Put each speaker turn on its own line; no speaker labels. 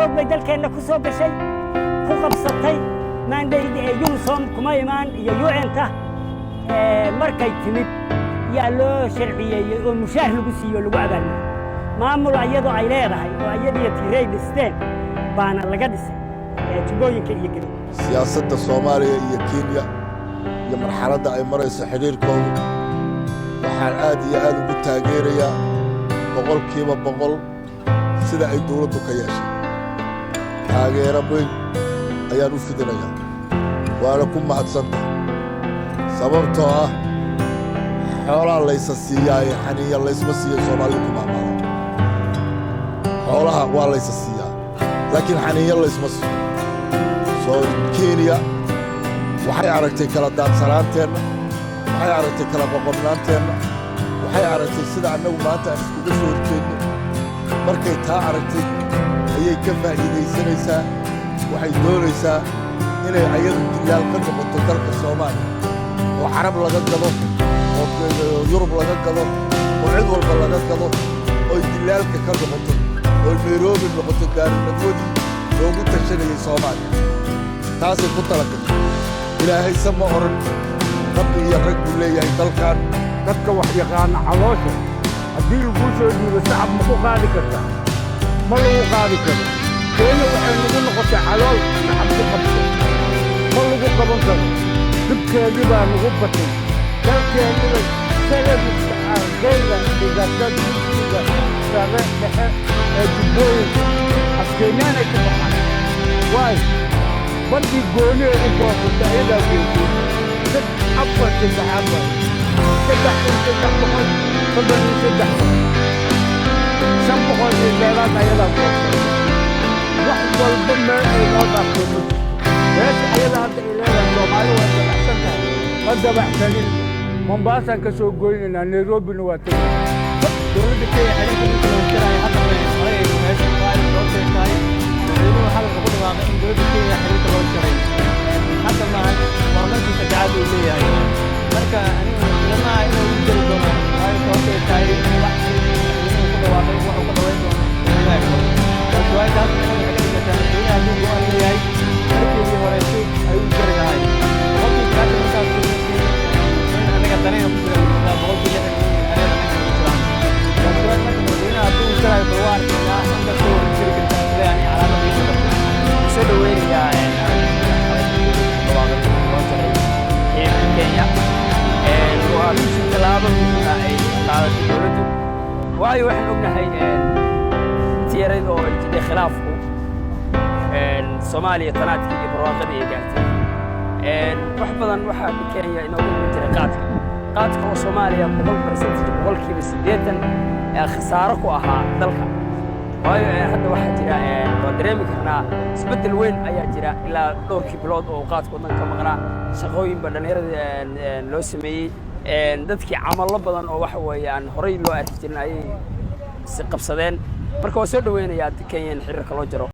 xoog bay dalkeenna ku soo gashay ku qabsatay maandayda UNSOM kuma imaan iyo UN-ta markay timid yaa loo sharciyeeyey oo mushaar lagu siiyo lagu abaalmariyey maamul ayadoo ay leedahay oo ayadiyo tiray dhisteen baana laga dhisay jubbooyinka iyo Gedo
siyaasadda Soomaaliya iyo Kenya iyo marxaladda ay marayso xiriirkooda waxaan aad iyo aad ugu taageerayaa boqolkiiba boqol sida ay dawladdu ka yeeshay taageero weyn ayaan u fidinayaa waana ku mahadsantahay sababtoo ah xoolaha laysa siiyaaye xaniya laysma siiyo Soomaaliya ku maamula xoolaha waa laysa siiyaa laakiin xaniya laysma siiyo soo Kenya waxay aragtay kala daadsanaanteenna waxay aragtay kala qoqobnaanteenna waxay aragtay sida annagu maanta aan iskuga soo horjeedno markay taa aragtay ayay ka faa'iidaysanaysaa waxay doonaysaa inay ayadu dilaal ka noqoto dalka Soomaaliya oo carab laga gado oo Yurub laga gado oo cid walba laga gado oo dilaalka ka noqoto oo Nairobi noqoto gaarinadoodii loogu tashanayay Soomaaliya taasay ku talagashay ilaahay sama oran rabbi iyo rag buu leeyahay dalkan
dadka wax yaqaana caloosha haddii lagu soo dhiibo shacab ma ku qaadi kartaa ma lagu qaadi karo keena waxay nagu noqotay calool shacab ku qabto ma lagu qaban karo dhibkeedii baa nagu batay dalkeediba sanadka ardayda dhigatada dugsiga sare dhexe ee jubbooyinka afkeenyaanay ka baxaan waayo badii gooni ee u boosata ayadaa geysay dad afar saddexaad waay saddex boqol soddon iyo saddex shan boqol iyo dheeraad ayadaa boosata wax walba meel ay noo dhaafto ma jirto meesha ayada hadda ay leedahay Soomaali waa dabacsan tahay ma dabacsanin Mombasaan ka soo goynaynaa Nairobina waa tegay
dowladda Kenya xiriirka loo jiray hadda ay meesha ay soo tahay inuu hal ugu dhawaaqay in dowladda Kenya xiriirka loo jiray hadda ma waa markii saddexaad uu leeyahay marka anigu lama inuu u jiro doono ay soo tahay wax inuu ku dhawaaqay wax uu ka dhawayn doono waa taas inuu xiriirka Kenya uu leeyahay markii hore ay u jiray lahayd qofkii kale markaas anaga tanay ku jira boqolkiiba 60 waayo waxaan ognahay tiyarada oo jidda khilaafku Soomaaliya tanaadkii iyo barwaaqadii ay gaartay wax badan waxa Kenya inoo jiray qaadka oo Soomaaliya boqolkiiba 80 khasaaro ku ahaa dalka waayo hadda waxa jira oo dareemi karnaa isbedel weyn ayaa jira ilaa dhowrkii bilood oo qaadku wadanka maqnaa shaqooyin dhalinyarada loo sameeyay dadkii camallo badan oo waxa weeyaan horay loo arki jirin ayay si qabsadeen marka waa soo dhaweynayaa Kenya xiriirka loo jiro